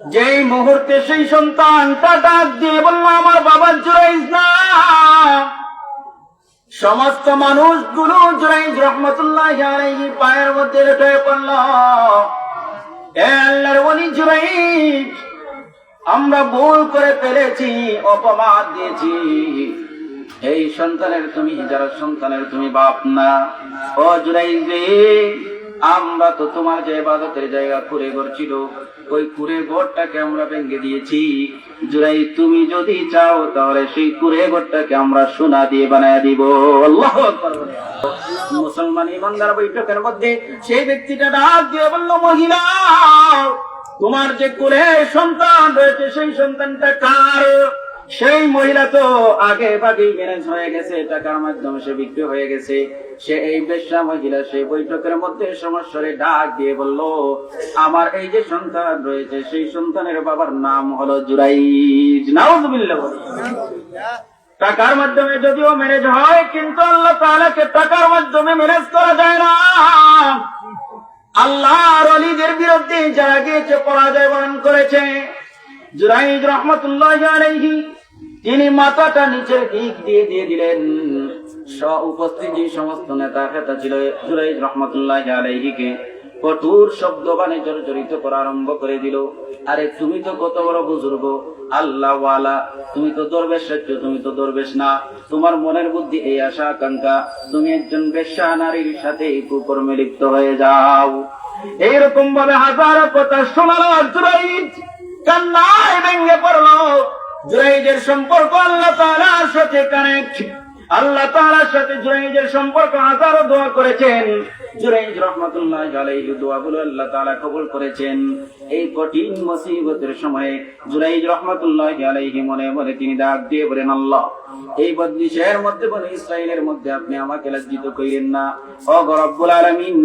যেই মুহূর্তে সেই সন্তানটা ডাক দিয়ে বলল আমার বাবা জুরাইজ না, সমস্ত মানুষগুলো জুরাইজ রাহমাতুল্লাহি আলাইহি পায়ের মধ্যে লুটিয়ে পড়ল। এ আল্লাহর ওলি জুরাইজ, আমরা ভুল করে ফেলেছি, অপবাদ দিয়েছি। এই সন্তানের তুমি, যারা সন্তানের তুমি বাপ না। ও জুরাইজ রে, আমরা তো তোমার যে ইবাদতের জায়গা কুঁড়ে ঘর ছিল, ওই কুঁড়ে ঘরটাকে আমরা ভেঙে দিয়েছি। জুরাইজ, তুমি যদি চাও তাহলে সেই কুঁড়ে ঘরটাকে আমরা সোনা দিয়ে বানায় দিব। আল্লাহু আকবার। মুসলমান ইমানদার বৈঠকের মধ্যে সেই ব্যক্তিটা ডাক দিয়ে বলল, মহিলা, তোমার যে কুলে সন্তান রয়েছে সেই সন্তানটা কার? সেই মহিলা তো আগে ভাগেই ম্যারেজ হয়ে গেছে, টাকার মাধ্যমে সে বিক্রি হয়ে গেছে। সে এই বেশ্যা মহিলা সেই বৈঠকের মধ্যে সমস্যারে ডাক দিয়ে বলল, আমার এই যে সন্তান রয়েছে সেই সন্তানের বাবার নাম হলো জুরাইজ। নাউযুবিল্লাহ। টাকার মাধ্যমে যদিও ম্যারেজ হয়, কিন্তু আল্লাহ তাআলাকে টাকার মাধ্যমে ম্যারেজ করা যায় না। আল্লাহর ওলিদের বিরুদ্ধে যারা গিয়েছে পরাজয় বরণ করেছে। জুরাইজ রাহমাতুল্লাহি আলাইহি তিনি মাথাটা নিচের দিক দিয়ে দিলেন। উপস্থিত যে সমস্ত নেতা খেতা ছিল জুরাইজ রাহমাতুল্লাহি আলাইহিকে কঠোর শব্দ বাণে জর্জরিত করা আরম্ভ করে দিল। আরে তুমি তো কত বড় বুজুর্গ, আল্লাহ ওয়ালা, তুমি তো দরবেশ, তুমি তো দরবেশ না। তোমার মনের বুদ্ধি এই আশা আকাঙ্ক্ষা, তুমি একজন বেশ্যা নারীর সাথে কুকর্মে লিপ্ত হয়ে যাও। এইরকম ভাবে হাজারো কথা শোনালো। জুরাইজ কান্নায় ভেঙে পড়লো। জুরাইজের সম্পর্ক আল্লাহ তাআলার সাথে কানেক্ট। আল্লাহ তাআলার সাথে জুরাইজের সম্পর্ক, হাজারো দোয়া করেছেন। জুরাইজ রাহমাতুল্লাহি আলাইহি দোয়াগুলো আল্লাহ তাআলা কবুল করেছেন। এই কঠিন মুসিবতের সময়ে জুরাইজ রাহমাতুল্লাহি আলাইহি মনে মনে তিনি ডাক দিয়ে বলেন, আল্লাহ, এই বদলিশের মধ্যে বনি ইসরাইলের মধ্যে আপনি আমাকে লজ্জিত করিলেন না। ও রব্বুল আলামিন,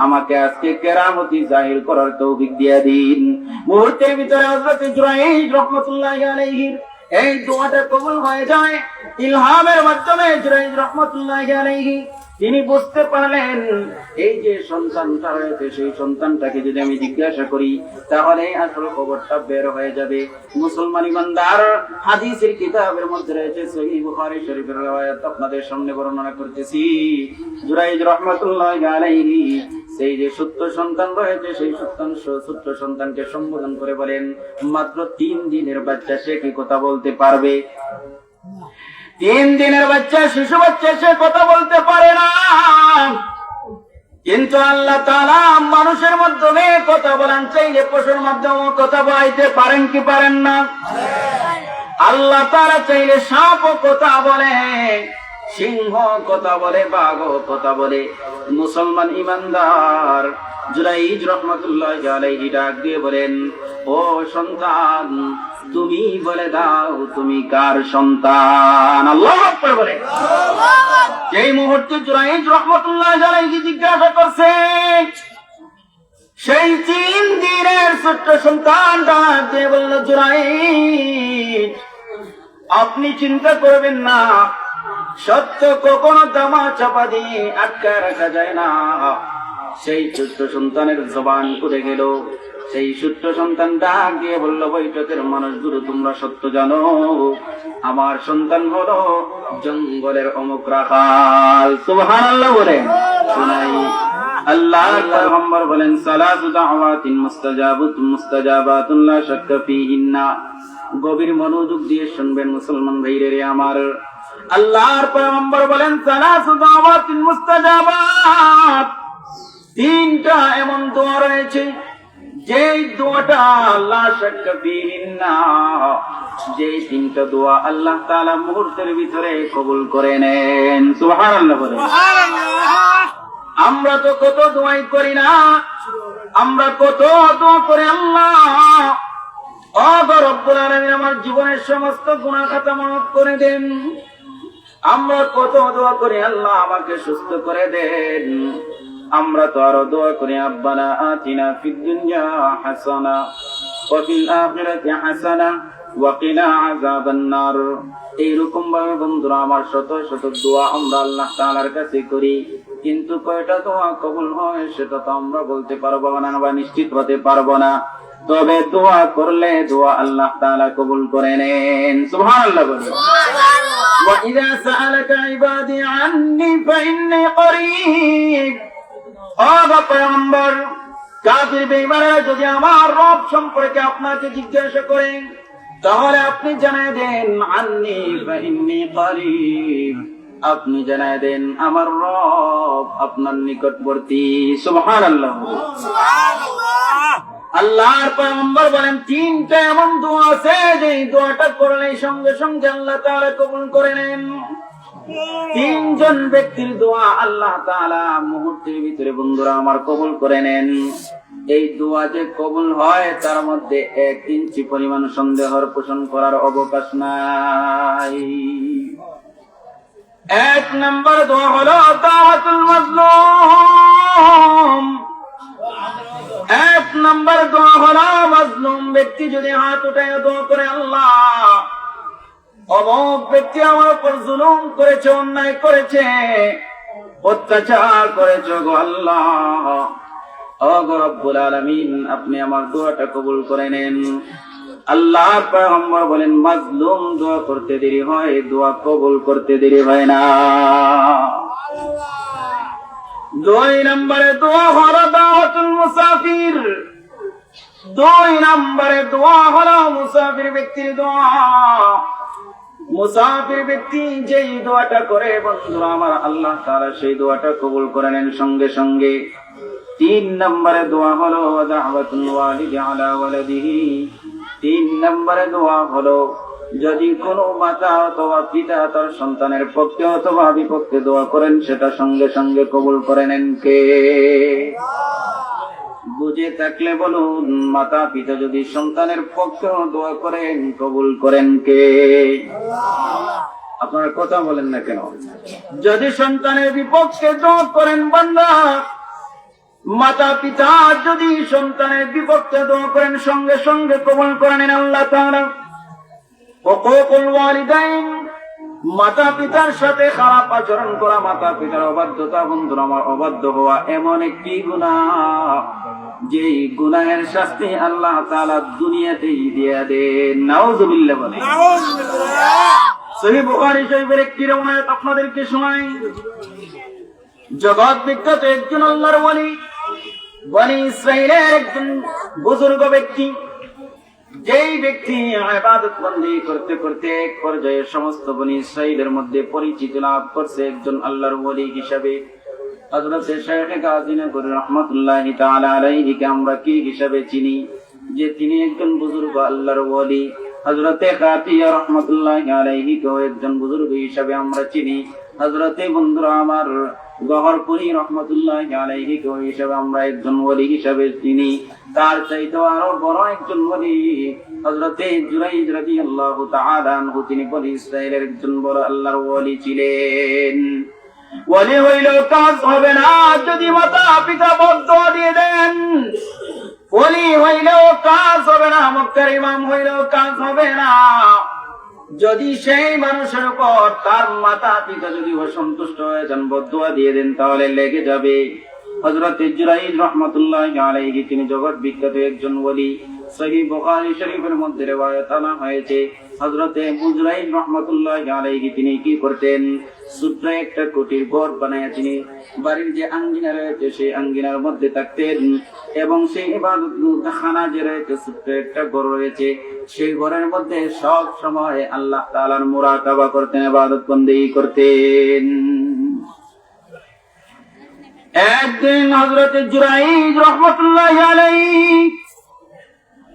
আমাকে আজকে কেরামতি জাহির করার তৌফিক দিয়ে দিন। মুহূর্তের ভিতরে হযরত জুরাইজ রাহমাতুল্লাহি আলাইহির এই দোয়াটা কবুল হয়ে যায় ইলহামের মাধ্যমে। জুরাইজ রাহমাতুল্লাহি আলাইহি তিনি বুঝতে পারলেন, এই যে সন্তানটা রয়েছে সেই সন্তানটাকে যদি আমি জিজ্ঞাসা করি তাহলে আসল খবরটা বের হয়ে যাবে। মুসলমান ইমানদার, হাদিসের কিতাবের মধ্যে রয়েছে সহিহ বুখারী শরীফের riwayat, আপনাদের সামনে বর্ণনা করতেছি। জুরাইজ রাহমাতুল্লাহি আলাইহি সেই যে সত্য সন্তান রয়েছে সেই সত্য সন্তানকে সম্বোধন করে বলেন, মাত্র 3 দিনের বাচ্চা, সে কি কথা বলতে পারবে? 3 দিনের বাচ্চা, শিশু বাচ্চা, সে কথা বলতে পারে না। কিন্তু আল্লাহ তাআলা মানুষের মাধ্যমে কথা বলেন, চাইলে পশুর মাধ্যমে কথা বলাইতে পারেন কি পারেন না? আল্লাহ তাআলা চাইলে সাপও কথা বলে, সিংহ কথা বলে, বাঘও কথা বলে। মুসলমান ইমানদার জুরাইজ রাহমাতুল্লাহি আলাইহি ডাক দিয়ে বলেন, ও সন্তান, তুমি বলে দাও তুমি কার সন্তান? আল্লাহু আকবার বলে। যেই মুহূর্তে জুরাইজ রাহমাতুল্লাহি আলাইহি জিজ্ঞাসা করছে, সেই 3 দিনের ছোট্ট সন্তান ডাক দিয়ে বলল, জুরাইজ, আপনি চিন্তা করবেন না, সত্য কখনো দামা চাপা দিয়ে আটকা রাখা যায় না। সেই ছোট্ট সন্তানের জবান খুলে গেল। সেই ছোট্ট সন্তান ডাক দিয়ে বলল, বৈঠকের মানুষগুলো, তোমরা সত্য জানো, আমার সন্তান হলো জঙ্গলের অমুক রাখাল। সুবহানাল্লাহ বলে শুনাই। আল্লাহর পয়গম্বর বলেন, সালাতু দাওয়াতিন মুস্তাজাবাতুন লা শাক্কা ফীহিন্না। গভীর মনোযোগ দিয়ে শুনবেন মুসলমান ভাইরে আমার। আল্লাহর পয়গম্বর বলেন, সালাতু দাওয়াতিন মুস্তাজাবাত, 3টা এমন দোয়া রয়েছে যেই দোয়াটা লা শাক্কা ফীহিন্না, যেই 3টা দোয়া আল্লাহ তাআলা মুহূর্তের ভিতরে কবুল করে নেন। সুবহানাল্লাহ বলে। আমরা তো কত দোয়াই করি না, আমরা কত দোয়া করে, আল্লাহ ও রব্বুল আলামিন আমার জীবনের সমস্ত গুনাহ খাতা মাফ করে দেন। আমরা কত দোয়া করি, আল্লাহ আমাকে সুস্থ করে দেন। আমরা তো আরো দোয়া করি, আব্বানা আতিনা ফিদ দুনিয়া হাসানা ওয়া ফিল আখিরাতি হাসানা ওয়া কিনা আযাবান নার। এইরকম ভাবে বন্ধুরা আমার শত শত দোয়া আমরা আল্লাহ তাআলার কাছে করি, কিন্তু কয়টা দোয়া কবুল হয় সেটা তো আমরা বলতে পারবো না বা নিশ্চিত হতে পারবো না। তবে দোয়া করলে দোয়া আল্লাহ তাআলা কবুল করে নেন। সুবহানাল্লাহ বলেন। ওয়া ইযা সাআলাকা ইবাদি আন্নী ফাইন্নী করিব। ও পয়গম্বর, কাফির বেঈমানরা যদি আমার রব সম্পর্কে আপনাকে জিজ্ঞাসা করে, তাহলে আপনি জানায় দেন আন্নী ফাইন্নী করিব, আপনি জানায় দেন আমার রব আপনার নিকটবর্তী। সুবহানাল্লাহ। আল্লাহর পয়গম্বর বলেন তিনটা এমন দোয়া আছে যে দোয়াটা করলে সঙ্গে সঙ্গে আল্লাহ তাআলা কবুল করে নেন। তিনজন ব্যক্তির দোয়া আল্লাহ তাআলা মুহূর্তের ভিতরে বন্ধুরা আমার কবুল করে নেন। এই দোয়া যে কবুল হয় তার মধ্যে 1 ইঞ্চি পরিমাণ সন্দেহের পোষণ করার অবকাশ নাই। 1 নম্বর দোয়া হলো দাওয়াতুল মাজলুম। 1 নম্বর দোয়া হলো মাজলুম ব্যক্তি যদি হাত উঠায় দোয়া করে, আল্লাহ অমুক ব্যক্তি আমার উপর জুলুম করেছে, অন্যায় করেছে, অত্যাচার করেছে, গো আল্লাহ, ও গো রব্বুল আলামিন, আপনি আমার দোয়াটা কবুল করে নেন। আল্লাহর পয়গম্বর বলেন মাজলুম দোয়া করতে দেরি হয়, দোয়া কবুল করতে দেরি হয় না। 2 নম্বরে দোয়া হলো দাওয়াতুল মুসাফির। 2 নম্বরে দোয়া হলো মুসাফির ব্যক্তির দোয়া। মুসাফির ব্যক্তি যেই দোয়াটা করে বন্ধুরা আমার আল্লাহ তাআলা সেই দোয়াটা কবুল করে নেন সঙ্গে সঙ্গে। 3 নম্বরে দোয়া হলো দাওয়াতুল ওয়ালিদি আলা ওয়ালাদিহি। 3 নম্বরে দোয়া হলো যদি কোনো মাতা অথবা পিতা তার সন্তানের পক্ষে অথবা বিপক্ষে দোয়া করেন সেটা সঙ্গে সঙ্গে কবুল করে নেন কে? বুঝে থাকলে বলুন, মাতা পিতা যদি সন্তানের পক্ষে দোয়া করেন কবুল করেন কে? আপনারা কথা বলেন না কেন? যদি সন্তানের বিপক্ষে দোয়া করেন বান্দা, মাতা পিতা যদি সন্তানের বিপক্ষে দোয়া করেন সঙ্গে সঙ্গে কবুল করে নেন আল্লাহ তাআলা। হুকুকুল ওয়ালিদাইন, মাতা পিতার সাথে খারাপ আচরণ করা, মাতা পিতার অবাধ্যতা বন্ধুরা আমার অবাধ্য হওয়া এমন একটি গুনাহ যেই গুনাহের শাস্তি আল্লাহ তাআলা দুনিয়াতেই দিয়ে দেন। নাউযুবিল্লাহ বলেন। সহিহ বুখারী শরীফের একটি রওয়ায়াত আপনাদেরকে শোনাই। জগৎ বিখ্যাত একজন আল্লাহর ওয়ালি, বনি ইসরাইলের একজন বুজুর্গ ব্যক্তি, যেই ব্যক্তি ইবাদত বন্দী করতে করতে এক পর্যায়ে সমস্ত বনি ইসরাইলের মধ্যে পরিচিতি লাভ করছে একজন আল্লাহর ওয়ালি হিসাবে। হযরত শাইখ গাজী নগরী রাহমাতুল্লাহি তাআলা আলাইহি কে আমরা কি হিসাবে চিনি? যে তিনি একজন বুজুর্গ আল্লাহর ওয়ালি। হযরত খাতিয়া রাহমাতুল্লাহি আলাইহি কে একজন বুজুর্গ হিসাবে আমরা চিনি। হযরতে বন্ধুরা আমার গহরপুরি রহমাতুল্লাহি আলাইহি কে হিসাবে আমরা একজন ওয়ালি হিসাবে চিনি। তার চাইতে আরো বড় একজন ওয়ালি হযরতে জুরাইজ রাদিয়াল্লাহু তাআলা আনহু, তিনি বনি ইসরাইলের একজন বড় আল্লাহর ওয়ালি ছিলেন। ওয়ালি হইলেও কাজ হবে না যদি মাতা পিতা বদদোয়া দিয়ে দেন। ওয়ালি হইলেও কাজ হবে না, মক্কার ইমাম হইলেও কাজ হবে না যদি সেই মানুষের উপর তার মাতা পিতা যদি অসন্তুষ্ট হয়ে যান, বদদোয়া দিয়ে দেন, তাহলে লেগে যাবে। হযরত জুরাইজ রাহমাতুল্লাহি আলাইহি তিনি জগৎ বিখ্যাত একজন ওয়ালি। সহিহ বুখারী শরীফের মধ্যে riwayat আনা হয়েছে হযরত জুরাইজ রাহমাতুল্লাহি আলাইহি তিনি কি করতেন? ছোট্ট একটা কুটির ঘর বানায়া তিনি বাড়ির যে আঙ্গিনা রয়েছে সেই আঙ্গিনার মধ্যে থাকতেন, এবং সেই ইবাদতখানা যে রয়েছে ছোট্ট একটা ঘর রয়েছে সেই ঘরের মধ্যে সব সময় আল্লাহ তাআলার মুরাকাবা করতেন, ইবাদত বন্দেগী করতেন। একদিন হযরত জুরাইজ রাহমাতুল্লাহি আলাইহি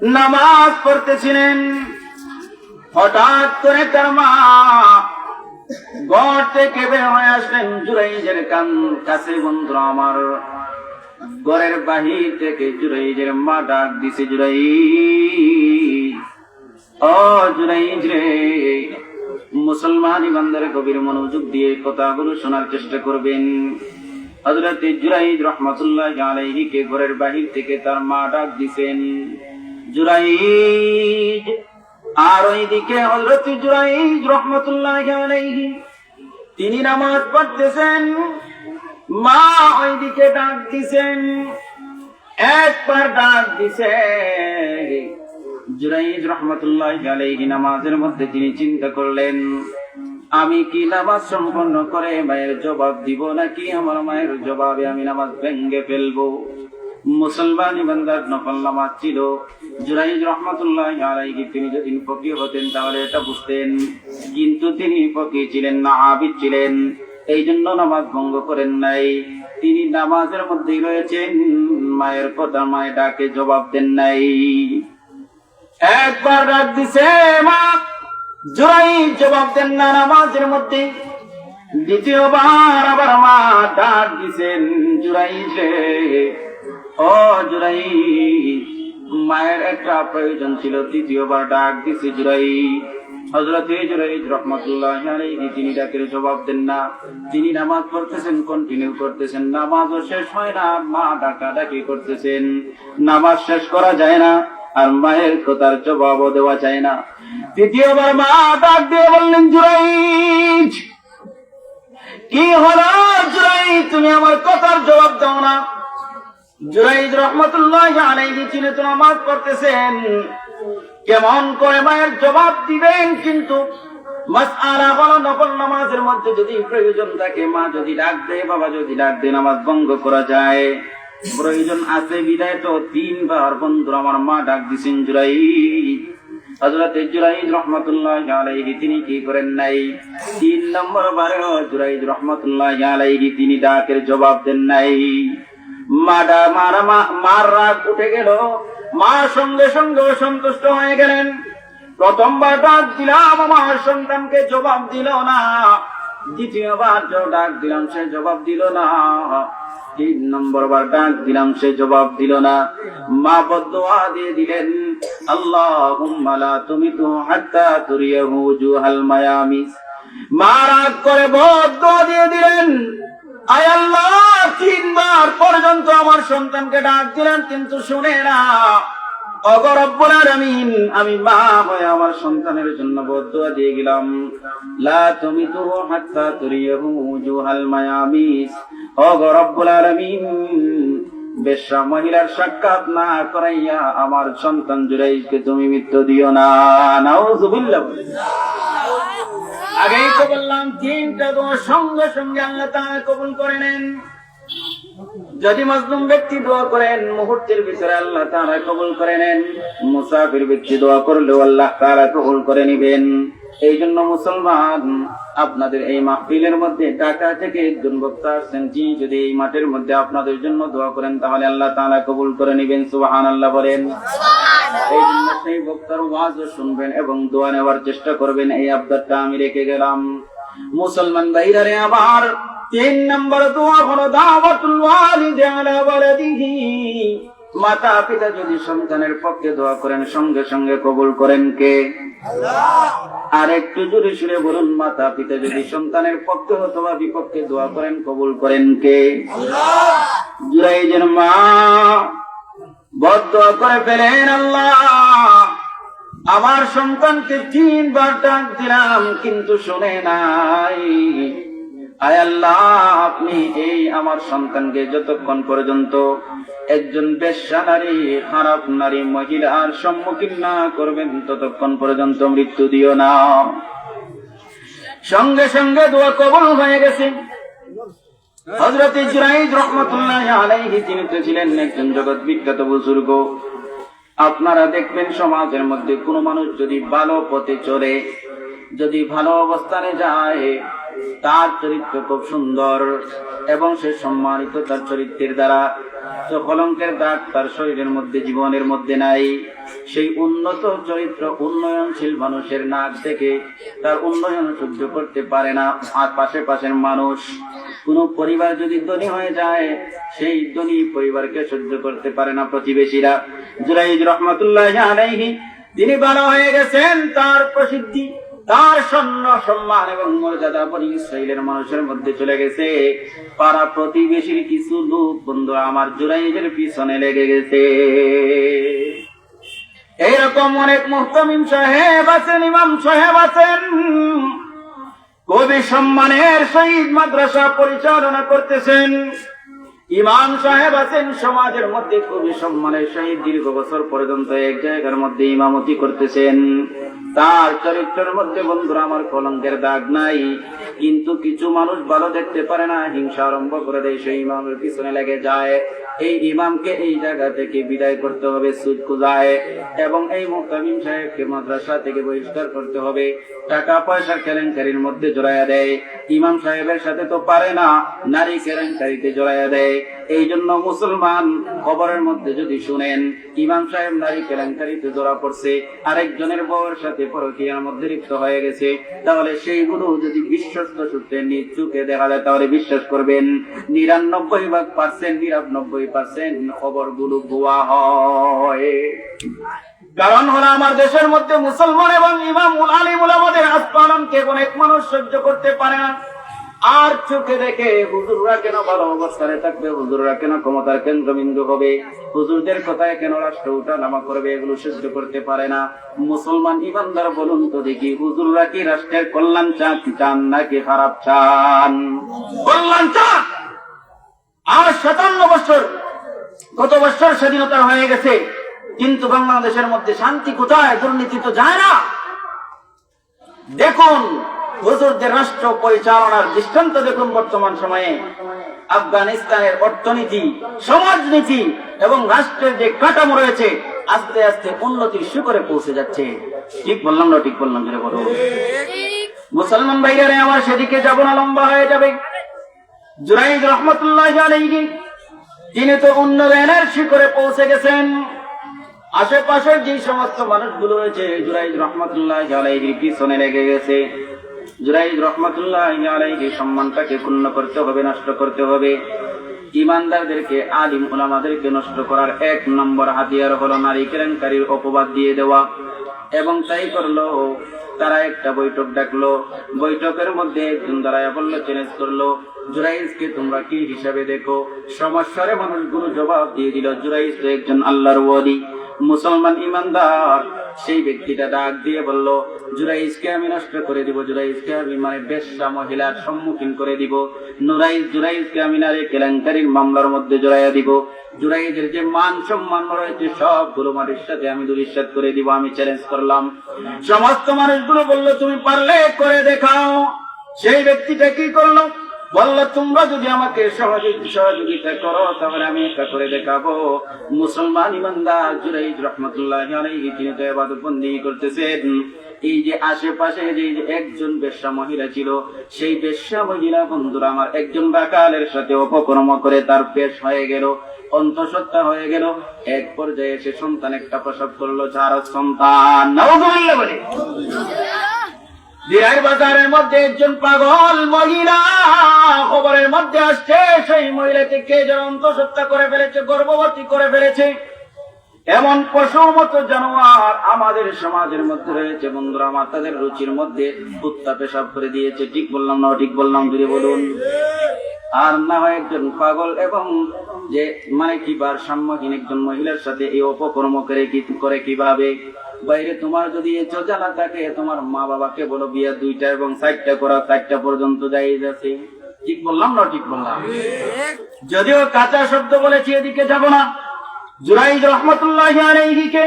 নামাজ পড়তেছিলেন। হঠাৎ করে তার মা ঘর থেকে বের হয়ে আসলেন। জুরাইজের কাছে বন্ধুরা আমার ঘরের বাহির থেকে জুরাইজের মা ডাক দিছে, জুরাইজ, ও জুরাইজ রে। মুসলমান ইমানদার গভীর মনোযোগ দিয়ে কথাগুলো শোনার চেষ্টা করবেন। হযরত জুরাইজ রাহমাতুল্লাহি আলাইহি কে ঘরের বাহির থেকে তার মা ডাক দিছেন, জুরাইজ। আর ওইদিকে হযরত জুরাইজ রাহমাতুল্লাহি আলাইহি তিনি নামাজ পড়তেছেন, মা ওইদিকে ডাক দিছেন, একবার ডাক দিছে। জুরাইজ রহমতুল্লাহি আলাইহি নামাজের মধ্যে তিনি চিন্তা করলেন, আমি কি নামাজ সম্পন্ন করে মায়ের জবাব দিব নাকি আমার মায়ের জবাবে আমি নামাজ ভেঙ্গে ফেলবো। মুসলমান ইমানদার নফল নামাজ ছিল। জুরাইজ রহমতুল্লাহি আলাইহি তিনি যদি ফকিহ হতেন তাহলে এটা বুঝতেন, কিন্তু তিনি ফকিহ ছিলেন না, আবিদ ছিলেন, এই জন্য নামাজ ভঙ্গ করেন নাই। তিনি নামাজের মধ্যেই রয়েছেন, মায়ের কথা মায়ের ডাকে জবাব দেন নাই। একবার ডাক দিছে মা, জুরাইজ জবাব দেন না নামাজের মধ্যে। দ্বিতীয়বার আবার মা ডাক দিছেন, জুরাইজ রে, ও জুরাইজ। মায়ের একটা প্রয়োজন ছিল, তৃতীয়বার ডাক দিছে জুরাইজ। হযরত জুরাইজ রাহমাতুল্লাহি আলাইহি তিনি ডাকের জবাব দেন না। তিনি নামাজ পড়তেছেন, কন্টিনিউ করতেছেন, নামাজও শেষ হয় না, মা ডাকাডাকি করতেছেন, নামাজ শেষ করা যায় না, আর মায়ের কথার জবাবও দেওয়া যায় না। তৃতীয়বার মা ডাক দিয়ে বললেন, জুরাইজ কি হলো জুরাইজ, তুমি আমার কথার জবাব দাও না। জুরাইজ রহমতুল্লাহি আলাইহি তিনি তো নামাজ পড়তেছেন, কেমন করে মায়ের জবাব দিবেন? কিন্তু মাসআলা হলো নফল নামাজের মধ্যে যদি প্রয়োজন থাকে, মা যদি ডাক দেয়, বাবা যদি ডাক দেয়, নামাজ ভঙ্গ করা যায়। প্রয়োজন আছে বিদায় তো তিনবার বন্ধুরা আমার মা ডাক দিছেন জুরাইজ। হযরত জুরাইজ রাহমাতুল্লাহি আলাইহি তিনি কি করেন নাই, 3 নম্বর বারেও জুরাইজ রাহমাতুল্লাহি আলাইহি তিনি ডাকের জবাব দেন নাই। মার রাগ উঠে গেল, মা সঙ্গে সঙ্গে অসন্তুষ্ট হয়ে গেলেন। প্রথমবার ডাক দিলাম আমার সন্তানকে জবাব দিল না, দ্বিতীয়বার ডাক দিলাম সে জবাব দিল না, 3 নম্বর বার ডাক দিলাম সে জবাব দিল না। মা বদদুয়া দিয়ে দিলেন, আল্লাহুম্মা লা তুমিতু হাত্তা তুরিয়াহু জুহাল মায়ামিস। মা রাগ করে বদদুয়া দিয়ে দিলেন, আয় আল্লাহ, 3 বার পর্যন্ত আমার সন্তানকে ডাক দিলেন কিন্তু শুনে না। ওগো রব্বুল আলামিন, আমি মা হয়ে আমার সন্তানের জন্য বদদুয়া দিয়ে গেলাম, লা তুমিতু হাত্তা তুরিয়াহু জুহাল মায়ামিস। ওগো রব্বুল আলামিন, বেশ্যা মহিলার সাক্ষাৎ না করাইয়া আমার সন্তান জুরাইজকে তুমি মৃত্যু দিও না। নাউযুবিল্লাহ। আগেই তো বললাম 3টা দোয়া সঙ্গে সঙ্গে আল্লাহ তাআলা কবুল করে নেন। যদি মাজলুম ব্যক্তি দোয়া করেন মুহূর্তের ভিতরে আল্লাহ তাআলা কবুল করে নেন, মুসাফির ব্যক্তি দোয়া করলেও আল্লাহ তাআলা কবুল করে নেবেন। এই জন্য মুসলমান, আপনাদের এই মাহফিলের মধ্যে ঢাকা থেকে একজন বক্তা আসছেন, যিনি যদি এই মাঠের মধ্যে আপনাদের জন্য দোয়া করেন তাহলে আল্লাহ তাআলা কবুল করে নেবেন। সুবহানাল্লাহ বলেন। এই জন্য সেই বক্তার ওয়াজও শুনবেন এবং দোয়া নেওয়ার চেষ্টা করবেন, এই আবদারটা আমি রেখে গেলাম। মুসলমান ভাইরা রে আমার, 3 নম্বর দোয়া হলো দাওয়াতুল ওয়ালিদি আলা ওয়ালাদিহি। মাতা পিতা যদি সন্তানের পক্ষে দোয়া করেন সঙ্গে সঙ্গে কবুল করেন কে? আল্লাহ। আর একটু জোরে সুরে বলুন, মাতা পিতা যদি সন্তানের পক্ষে অথবা বিপক্ষে দোয়া করেন কবুল করেন কে? আল্লাহ। জুরাইজের মা বদদুয়া করে ফেলেন, আল্লাহ আমার সন্তানকে 3 বার ডাক দিলাম কিন্তু শুনে নাই। আয় আল্লাহ, আপনি এই আমার সন্তানকে যতক্ষণ পর্যন্ত একজন বেশ্যা নারী, খারাপ নারী, মহিলার সম্মুখীন না করবেন ততক্ষণ পর্যন্ত মৃত্যু দিও না। সঙ্গে সঙ্গে দোয়া কবুল হয়ে গেছে। হযরত জুরাইজ রাহমাতুল্লাহি আলাইহি তিনি তো ছিলেন একজন জগৎ বিখ্যাত বুজুর্গ। আপনারা দেখবেন সমাজের মধ্যে কোনো মানুষ যদি ভালো পথে চলে, যদি ভালো অবস্থানে যায়, তার চরিত্র খুব সুন্দর এবং সে সম্মানিত তার চরিত্রের দ্বারা, তো কলঙ্কের দাগ তার শরীরের মধ্যে, জীবনের মধ্যে নাই। সেই উন্নত চরিত্র উন্নয়নশীল মানুষের নাক থেকে তার উন্নয়ন সহ্য করতে পারে না আর পাশের মানুষ। কোন পরিবার যদি ধনী হয়ে যায়, সেই ধনী পরিবারকে সহ্য করতে পারে না প্রতিবেশীরা। জুরাইজ রাহমাতুল্লাহি আলাইহি তিনি ভালো হয়ে গেছেন, তার প্রসিদ্ধি, তার সম্মান এবং মর্যাদা বনি ইসরাইলের মানুষের মধ্যে চলে গেছে। পাড়া প্রতিবেশীর কিছু লোক বন্ধু আমার জুরাইজের পিছনে লেগে গেছে। এইরকম অনেক মুহতামিম সাহেব আছেন, ইমাম সাহেব আছেন, কবি সম্মানের সহিত মাদ্রাসা পরিচালনা করতেছেন, ইমাম সাহেব আছেন সমাজের মধ্যে খুবই সম্মানের সহিত দীর্ঘ বছর পর্যন্ত এক জায়গার মধ্যে ইমামতি করতেছেন। তার চরিত্রের মধ্যে বন্ধুরা আমার কলঙ্কের দাগ নাই, কিন্তু কিছু মানুষ ভালো দেখতে পারে না, হিংসা আরম্ভ করে দেয়, সেই ইমামের পিছনে লেগে যায়। এই ইমামকে এই জায়গা থেকে বিদায় করতে হবে সুদ খুঁজায়, এবং এই মুহতামিম সাহেবকে মাদ্রাসা থেকে বহিষ্কার করতে হবে। টাকা পয়সার কেলেঙ্কারির মধ্যে জড়াইয়া দেয়, ইমাম সাহেবের সাথে তো পারে না, নারী কেলেঙ্কারিতে জড়াইয়া দেয়। এই জন্য মুসলমান খবরের মধ্যে যদি শুনেন ইমাম সাহেব নারী কেলেঙ্কারিতে ধরা পড়ছে, আরেকজনের বউয়ের সাথে পরকীয়ার মধ্যে লিপ্ত হয়ে গেছে, তাহলে সেইগুলো যদি বিশ্বস্ত সূত্রে নিজ চোখে দেখা যায় তাহলে বিশ্বাস করবেন 99% খবরগুলো ভুয়া হয়। কারণ হলো আমার দেশের মধ্যে মুসলমান এবং ইমাম আলিমুল আমাদের আস্তানকে অনেক মানুষ সহ্য করতে পারে না। আর চোখে দেখে হুজুররা কেন ভালো অবস্থানে থাকবে, হুজুররা কেন ক্ষমতার কেন্দ্রবিন্দু হবে, হুজুরদের কথায় কেন রাষ্ট্র উঠা নামা করবে, এগুলো সহ্য করতে পারে না। মুসলমান ইমানদার বলুন তো দেখি, হুজুররা কি রাষ্ট্রের কল্যাণ চান নাকি খারাপ চান? কল্যাণ চান। আর 57 বছর, কত বছর স্বাধীনতা হয়ে গেছে, কিন্তু বাংলাদেশের মধ্যে শান্তি কোথায়? দুর্নীতি তো যায় না। দেখুন হুজুরদের রাষ্ট্র পরিচালনার দৃষ্টান্ত দেখুন। বর্তমান সময়ে আফগানিস্তানের অর্থনীতি, সমাজনীতি এবং রাষ্ট্রের যে কাঠামো রয়েছে আস্তে আস্তে উন্নতির শিখরে পৌঁছে যাচ্ছে। ঠিক বললাম না ঠিক বললাম? যেটা বলো মুসলমান ভাইরা আমার, সেদিকে যাব না, লম্বা হয়ে যাবে। জুরাইদ রহমতুল্লাহি আলাইহি তিনি তো উন্নয়নের শিখরে পৌঁছে গেছেন। আশেপাশের যে সমস্ত মানুষগুলো রয়েছে জুরাইদ রহমতুল্লাহি আলাইহির পিছনে লেগে গেছে। জুরাইদ রহমতুল্লাহি আলাইহির সম্মানটাকে ক্ষুণ্ণ করতে হবে, নষ্ট করতে হবে। ইমানদারদেরকে, আলিম উলামাদেরকে নষ্ট করার 1 নম্বর হাতিয়ার হলো নারী কেলেঙ্কারির অপবাদ দিয়ে দেওয়া। এবং তাই করলো, তারা একটা বৈঠক ডাকলো। বৈঠকের মধ্যে একজন দাঁড়ায় বললো, চ্যালেঞ্জ করলো, জুরাইজকে তোমরা কি হিসাবে দেখো? সমস্যারে মানুষগুলো জবাব দিয়ে দিল, জুরাইজ তো একজন আল্লাহর ওয়ালি, মুসলমান ইমানদার। সেই ব্যক্তিটা ডাক দিয়ে বলল, জুরাইজকে আমি নষ্ট করে দিব, জুরাইজকে আমি বেশ্যা মহিলার সম্মুখীন করে দিব, জুরাইজকে আমি নারী কেলেঙ্কারির মামলার মধ্যে জড়াইয়া দিব, জুরাইজের যে মান সম্মান রয়েছে সবগুলো মাটির সাথে আমি ধূলিসাৎ করে দিব। আমি চ্যালেঞ্জ করলাম। সমস্ত মানুষগুলো বলল, তুমি পারলে করে দেখাও। সেই ব্যক্তিটা কি করলো? বলল, তোমরা যদি আমাকে সহযোগিতা করো তাহলে আমি এটা করে দেখাবো। মুসলমান ইমানদার জুরাইদ রহমতুল্লাহি আলাইহি তিনি তো ইবাদতবন্দি করতেছেন। এই যে আশেপাশে যে একজন বেশ্যা মহিলা ছিল, সেই বেশ্যা মহিলা বন্ধুরা আমার একজন রাকালের সাথে অপকর্ম করে তার পেশ হয়ে গেল, অন্তঃসত্ত্বা হয়ে গেল। এক পর্যায়ে সে সন্তান একটা প্রসব করলো, যার সন্তান নাউযুবিল্লাহ বলে। দিরাই বাজারের মধ্যে একজন পাগল মহিলা খবরের মধ্যে আসছে, সেই মহিলাকে কে যেন অন্তঃসত্ত্বা করে ফেলেছে, গর্ভবতী করে ফেলেছে। এমন পশুর মতো জানোয়ার আমাদের সমাজের মধ্যে রয়েছে বন্ধুরা আমার, তাদের রুচির মধ্যে কুত্তা পেশাব করে দিয়েছে। ঠিক বললাম না ঠিক বললাম? যদি বলুন। আর না হয় একজন পাগল এবং যে কি ভারসাম্যহীন একজন মহিলার সাথে এই অপকর্ম করে কিভাবে? বাইরে তোমার যদি জানা থাকে, তোমার মা বাবাকে বলো বিয়া 2টা এবং 4টা করা, 4টা পর্যন্ত জায়েজ আছে। ঠিক বললাম না ঠিক বললাম? যদিও কাঁচা শব্দ বলেছি, এদিকে যাব না। জুরাইদ রহমতুল্লাহি আলাইহিকে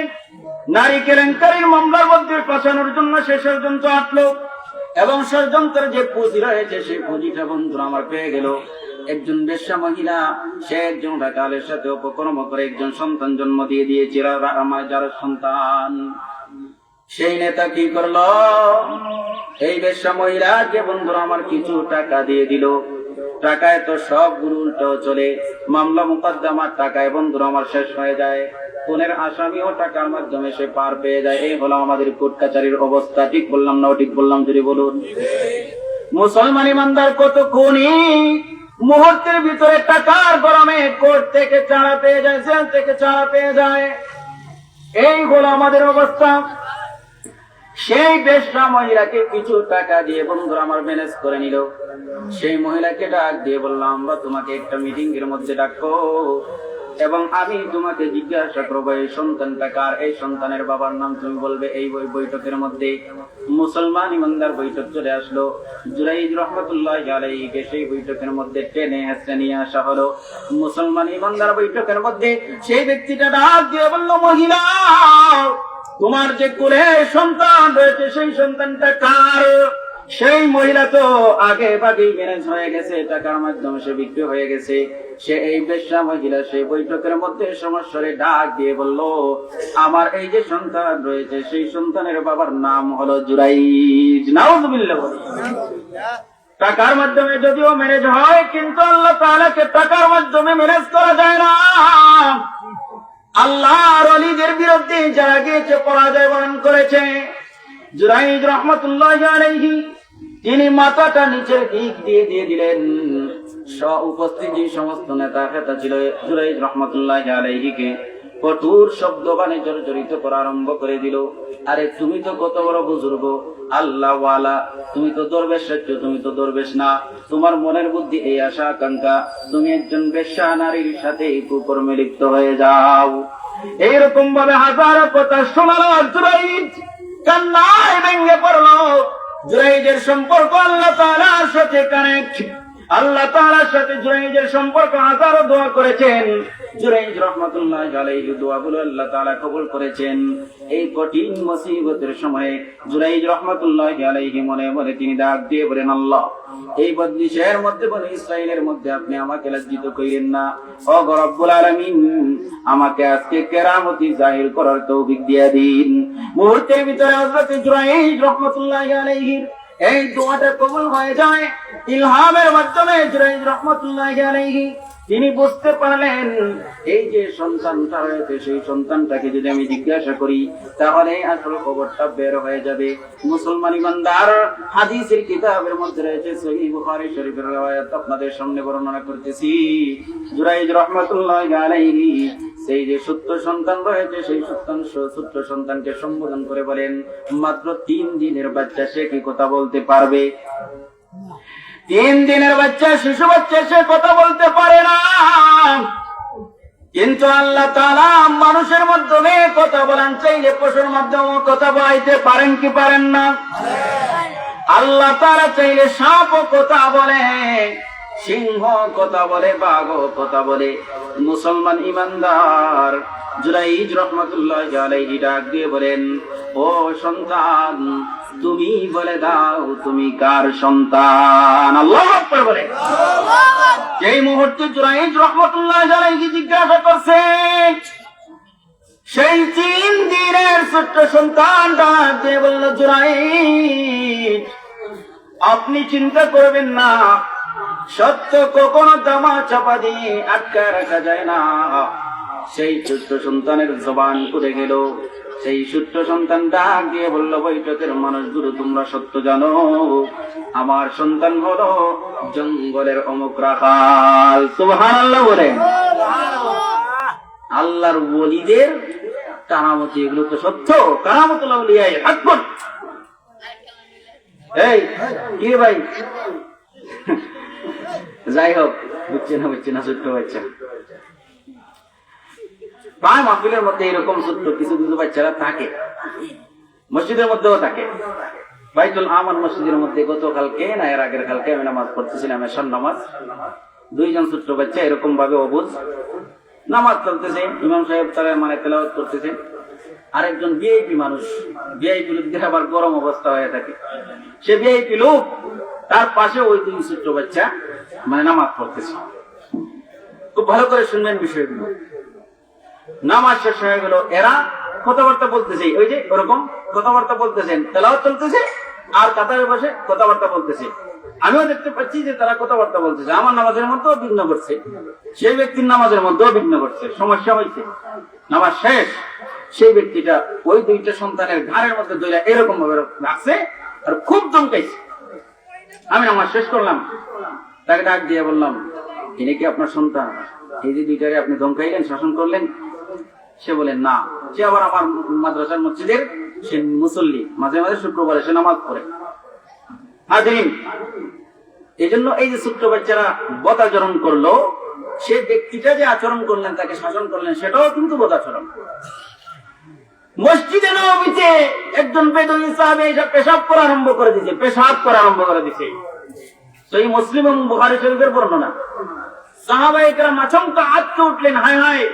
নারী কেলেঙ্কারির মামলার মধ্যে ফাঁসানোর জন্য সে ষড়যন্ত্র আটলো, এবং ষড়যন্ত্রের যে পুঁজি রয়েছে সেই পুঁজিটা বন্ধুরা আমার পেয়ে গেল। একজন বেশ্যা মহিলা, সে একজন রাকালের সাথে অপকর্ম করে একজন সন্তান জন্ম দিয়ে দিয়েছে, আমার যার সন্তান। সেই নেতা কি করলো? এই বেশ্যা মহিলাকে বন্ধুরা আমার কিছু টাকা দিয়ে দিল। টাকায় তো সব গুরু উল্টো চলে, মামলা মুকদ্দমার টাকায় বন্ধুরা আমার শেষ হয়ে যায়, খুনের আসামিও টাকার মাধ্যমে সে পার পেয়ে যায়। এই হলো আমাদের কোর্ট কাচারির অবস্থা। ঠিক বললাম না ঠিক বললাম? যদি বলুন। মুসলমান ইমানদার কত খুনি মুহূর্তের ভিতরে টাকার গরমে কোর্ট থেকে ছাড়া পেয়ে যায়, জেল থেকে ছাড়া পেয়ে যায়। এই হলো আমাদের অবস্থা। সেই বেশ্যা মহিলাকে কিছু টাকা দিয়ে বন্ধুরা আমার ম্যানেজ করে নিল। সেই মহিলাকে ডাক দিয়ে বললাম, আমরা তোমাকে একটা মিটিং এর মধ্যে ডাকবো, এবং আমি তোমাকে জিজ্ঞাসা করবো এই সন্তানটা কার, এই সন্তানের বাবার নাম তুমি বলবে। এই বৈঠকের মধ্যে মুসলমান ইমানদার বৈঠক চলে আসলো। জুরাইজ রহমতুল্লাহ আলাইহিকে সেই বৈঠকের মধ্যে টেনে হেঁচড়ে নিয়ে আসা হলো। মুসলমান ইমানদার বৈঠকের মধ্যে সেই ব্যক্তিটা ডাক দিয়ে বলল, মহিলা, তোমার যে কোলে সন্তান রয়েছে সেই সন্তানটা কার? সেই মহিলা তো আগে ভাগেই ম্যারেজ হয়ে গেছে, টাকার মাধ্যমে সে বিক্রি হয়ে গেছে। সে এই বেশ্যা মহিলা সেই বৈঠকের মধ্যে সমস্যারে ডাক দিয়ে বলল, আমার এই যে সন্তান রয়েছে সেই সন্তানের বাবার নাম হলো জুরাইজ। নাউযুবিল্লাহ। টাকার মাধ্যমে যদিও ম্যারেজ হয়, কিন্তু আল্লাহ তাআলাকে টাকার মাধ্যমে ম্যারেজ করা যায় না। আল্লাহর ওলিদের বিরুদ্ধে যারা গিয়েছে পরাজয় বরণ করেছে। জুরাইজ রহমতুল্লাহ আলাইহি তিনি মাথাটা নিচের দিক দিয়ে দিলেন। উপস্থিত যে সমস্ত নেতা খেতা ছিল জুরাইজ রহমতুল্লাহ আলাইহিকে কঠোর শব্দ বাণে জর্জরিত করা আরম্ভ করে দিল। আরে তুমি তো কত বড় বুজুর্গ, আল্লাহ ওয়ালা, তুমি তো দরবেশ, তুমি তো দরবেশ না। তোমার মনের বুদ্ধি এই আশা আকাঙ্ক্ষা, তুমি একজন বেশ্যা নারীর সাথে কুকর্মে লিপ্ত হয়ে যাও। এইরকম ভাবে হাজারো কথা শোনালো। জুরাইজ কান্নায় ভেঙে পড়লো। জুরাইজের সম্পর্ক আল্লাহ তাআলার সাথে কানেক্ট। আল্লাহ তাআলার সাথে জুরাইজের সম্পর্ক, হাজারো দোয়া করেছেন। জুরাইজ রহমাতুল্লাহ আলাইহি দোয়াগুলো আল্লাহ তাআলা কবুল করেছেন। এই কঠিন মুসিবতের সময়ে জুরাইজ রহমাতুল্লাহ আলাইহি মনে মনে তিনি ডাক দিয়ে বলেন, আল্লাহ, এই বদলিশের মধ্যে বনি ইসরাইলের মধ্যে আপনি আমাকে লজ্জিত করিলেন না। ও রব্বুল আলামিন, আমাকে আজকে কেরামতি জাহির করার তৌফিক দিয়ে দিন। মুহূর্তের ভিতরে হযরত জুরাইজ রহমাতুল্লাহ আলাইহির এই দোয়াটা কবুল হয়ে যায় ইলহামের মাধ্যমে। জুরাইজ রহমাতুল্লাহ আলাইহি তিনি বুঝতে পারলেন, এই যে সন্তানটা রয়েছে সেই সন্তানটাকে যদি আমি জিজ্ঞাসা করি তাহলে আসল খবরটা বের হয়ে যাবে। মুসলমান ইমানদার হাদিসের কিতাবের মধ্যে রয়েছে, সহিহ বুখারী শরীফের riwayat আপনাদের সামনে বর্ণনা করতেছি। জুরাইজ রহমাতুল্লাহ আলাইহি সেই যে সত্য সন্তান রয়েছে সেই সত্য সন্তানকে সম্বোধন করে বলেন, মাত্র 3 দিনের বাচ্চা, সে কি কথা বলতে পারবে? 3 দিনের বাচ্চা, শিশু বাচ্চা, সে কথা বলতে পারে না। কিন্তু আল্লাহ তাআলা মানুষের মাধ্যমে কথা বলেন, চাইলে পশুর মাধ্যমে কথা বলাইতে পারেন কি পারেন না? আল্লাহ তাআলা চাইলে সাপও কথা বলে, সিংহ কথা বলে, বাঘও কথা বলে। মুসলমান ইমানদার জুরাইজ রহমাতুল্লাহ আলাইহি ডাক দিয়ে বলেন, ও সন্তান, তুমি বলে দাও তুমি কার সন্তান? আল্লাহু আকবার বলে। এই মুহূর্তে জুরাইজ রহমাতুল্লাহ আলাইহি জিজ্ঞাসা করছে, সেই 3 দিনের ছোট্ট সন্তান ডাক দিয়ে বলল, জুরাইজ, আপনি চিন্তা করবেন না, সত্য কখনো দামা চাপা দিয়ে আটকা রাখা যায় না। সেই ছোট্ট সন্তানের জবান খুলে গেল। সেই ছোট্ট সন্তান ডাক দিয়ে বলল, বৈঠকের মানুষগুলো, তোমরা সত্য জানো, আমার সন্তান হলো জঙ্গলের অমুক রাখাল। সুবহানাল্লাহ বলে। আল্লাহর ওলিদের কারামতি, এগুলো তো সত্য। কারামতুল আউলিয়া হাক্কুন। এই কি ভাই, যাই হোক, বুঝছে না ছোট্ট বাচ্চা। প্রায় মাহফিলের মধ্যে এরকম ছোট্ট কিছু কিছু বাচ্চারা থাকে, মসজিদের মধ্যেও থাকে। বাইতুল আমান মসজিদের মধ্যে গতকালকে না এর আগের কালকে আমি নামাজ পড়তেছিলাম, এশার নামাজ। 2 জন ছোট্ট বাচ্চা এরকম ভাবে অবুঝ নামাজ চলতেছে, ইমাম সাহেব তারা মানে তেলাওয়াত করতেছে। আরেকজন ভিআইপি মানুষ, ভিআইপি লোকদের আবার গরম অবস্থা হয়ে থাকে, সে ভিআইপি লোক, তার পাশে ওই 2 ছোট্ট বাচ্চা মানে নামাজ পড়তেছে। খুব ভালো করে শুনবেন বিষয়গুলো। নামাজ শেষ হয়ে গেল, এরা কথাবার্তা বলতেছে, ওই যে ওরকম কথাবার্তা বলতেছেন, তেলাওয়াত চলতেছে আর কাতারে বসে কথাবার্তা বলতেছে। আমিও দেখতে পাচ্ছি যে তারা কথাবার্তা বলতেছে। আমার নামাজের মধ্যেও বিঘ্ন করছে, সেই ব্যক্তির নামাজের মধ্যেও বিঘ্ন করছে। সমস্যা হয়েছে, নামাজ শেষ, সেই ব্যক্তিটা ওই 2টা সন্তানের ঘাড়ের মধ্যে ধরে এরকম ভাবে রাখছে আর খুব ধমকাইছে। আমি নামাজ শেষ করলাম, তাকে ডাক দিয়ে বললাম, ইনি কি আপনার সন্তান? এই যে 2টারে আপনি ধমকাইলেন, শাসন করলেন? সে বলেন না, সে আবার আমার মাদ্রাসার মসজিদের সে মুসল্লি, মাঝে মাঝে শুক্রবারে সে নামাজ পড়ে। হাজিরিন, এই জন্য এই যে ছোট্ট বাচ্চারা বতাচরণ করলো, সে ব্যক্তিটা যে আচরণ করলেন, তাকে শাসন করলেন, সেটাও কিন্তু বদ আচরণ। মসজিদে নববীতে একজন বেদুইন সাহাবী এসে পেশাব করা আরম্ভ করে দিয়েছে। সেই মুসলিম এবং বুখারী শরীফের বর্ণনা। সাহাবায়ে কেরাম আচমকা আঁতকে উঠলেন, হায় হায়,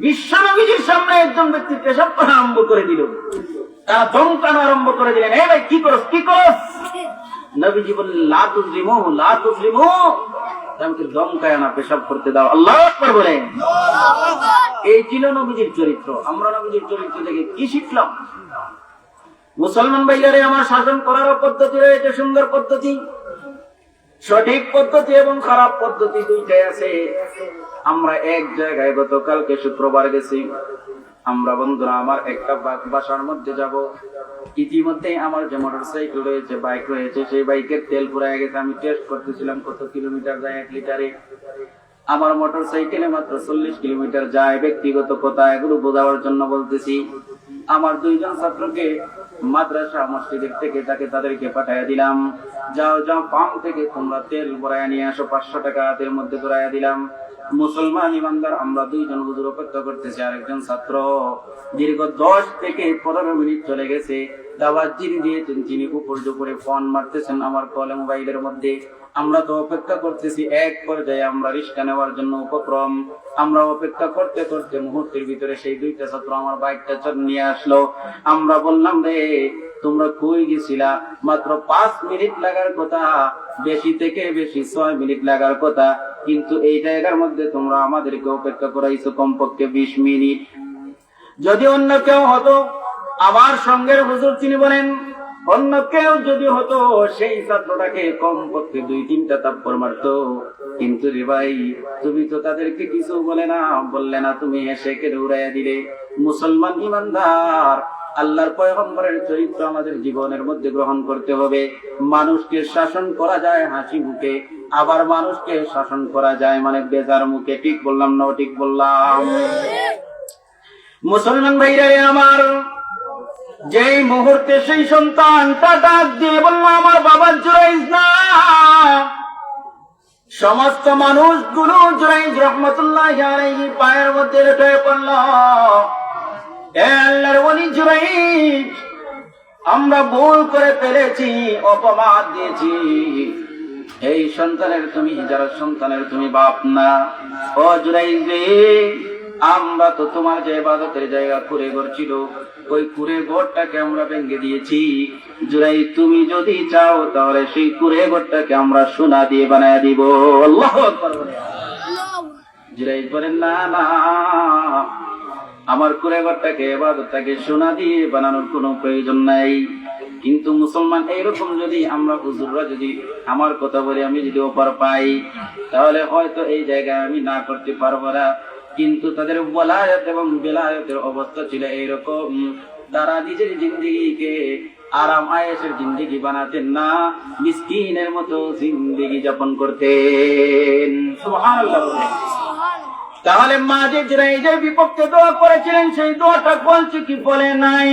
বিশ্ব নবীজির সামনে একজন ব্যক্তি পেশাব করা আরম্ভ করে দিল। তারা ধমকানো আরম্ভ করে দিলেন, এই ভাই কি করস? নবীজি বললেন, লা তুজলিমু, আমাকে ধমকায় না, পেশাব করতে দাও। আল্লাহু আকবার বলেন। এই ছিল নবীজির চরিত্র। আমরা নবীজির চরিত্র থেকে কি শিখলাম? মুসলমান ভাইয়ারে আমার, শাসন করারও পদ্ধতি রয়েছে, সুন্দর পদ্ধতি, সঠিক পদ্ধতি এবং খারাপ পদ্ধতি দুইটাই আছে। আমরা এক জায়গায় গতকালকে শুক্রবার গেছি, আমরা বন্ধুরা আমার একটা বাসার মধ্যে যাব। ইতিমধ্যে আমার যে মোটর সাইকেল রয়েছে, বাইক রয়েছে, সেই বাইকের তেল ফুরায় গেছে। আমি টেস্ট করতেছিলাম কত কিলোমিটার যায় 1 লিটারে। আমার মোটর সাইকেলে মাত্র 40 কিলোমিটার যায়। ব্যক্তিগত কথা এগুলো বোঝাবার জন্য বলতেছি। আমার 2 জন ছাত্রকে মাদ্রাসা মসজিদের থেকে তাদেরকে পাঠিয়ে দিলাম, যাও পাম্প থেকে তোমরা তেল ভরাইয়া নিয়ে আসো, 500 টাকা হাতের মধ্যে ধরাইয়া দিলাম। মুসলমান ইমানদার আমরা 2 জন হুজুর অপেক্ষা করতেছি। আরেকজন ছাত্র দীর্ঘ 10 থেকে 15 মিনিট চলে গেছে। দাওয়াত যিনি দিয়েছেন তিনি উপর উপরে ফোন মারতেছেন আমার কলে মোবাইলের মধ্যে। আমরা তো অপেক্ষা করতেছি। এক পর্যায়ে আমরা রিক্সা নেওয়ার জন্য উপক্রম। আমরা অপেক্ষা করতে করতে মুহূর্তের ভিতরে সেই 2টা ছাত্র আমার বাইকটা নিয়ে আসলো। আমরা বললাম, রে তোমরা কই গেছিলা? মাত্র 5 মিনিট লাগার কথা, বেশি থেকে বেশি 6 মিনিট লাগার কথা, কিন্তু এই জায়গার মধ্যে তোমরা আমাদেরকে অপেক্ষা করাইছো কমপক্ষে 20 মিনিট। যদি অন্য কেউ হতো, আমার সঙ্গের হুজুর তিনি বলেন, অন্য কেউ যদি হতো সেই ছাত্রটাকে কমপক্ষে 2-3টা থাপ্পড় মারতো। কিন্তু রে ভাই, তুমি তো তাদেরকে কিছু বললে না, তুমি হেসে কেটে উড়াইয়া দিলে। মুসলমান ইমানদার, আল্লাহর পয়গম্বরের চরিত্র আমাদের জীবনের মধ্যে গ্রহণ করতে হবে। মানুষকে শাসন করা যায় হাসি মুখে, আবার মানুষকে শাসন করা যায় মানে বেজার মুখে। ঠিক বললাম না? ঠিক বললাম। মুসলমান ভাইরা আমার, যেই মুহূর্তে সেই সন্তানটা ডাক দিয়ে বলল, আমার বাবা জুরাইজ না, সমস্ত মানুষগুলো জুরাইজ রহমতুল্লাহি আলাইহি পায়ের মধ্যে লুটিয়ে পড়ল। আল্লাহর ওলি জুরাইজ, আমরা ভুল করে ফেলেছি, অপবাদ দিয়েছি। এই সন্তানের তুমি, যারা সন্তানের তুমি বাপ না। ও জুরাইজ, আমরা তো তোমার যে ইবাদতের জায়গা কুঁড়ে ঘর ছিল, ওই কুঁড়ে ঘরটাকে আমরা ভেঙে দিয়েছি। জুরাইজ, তুমি যদি চাও তাহলে সেই কুঁড়ে ঘরটাকে আমরা সোনা দিয়ে বানায় দিব। আল্লাহু আকবার বলে। জুরাইজ বলেন, না না, আমার কুঁড়ে ঘরটাকে, ইবাদতটাকে সোনা দিয়ে বানানোর কোনো প্রয়োজন নাই। কিন্তু মুসলমান এইরকম যদি আমরা হুজুররা যদি আমার কথা বলি, আমি যদি অফার পাই, তাহলে হয়তো এই জায়গায় আমি না করতে পারবো না। কিন্তু তাদের ওয়ালায়াত এবং বেলায়াতের অবস্থা ছিল এইরকম, তারা নিজের জিন্দেগিকে আরাম আয়েশের জিন্দেগি বানাতেন না, মিসকিনের মতো জিন্দেগি যাপন করতেন। সুবহানাল্লাহ। তাহলে মা যে জুরাইজের বিপক্ষে দোয়া করেছিলেন, সেই দোয়াটা বলছে কি বলে নাই?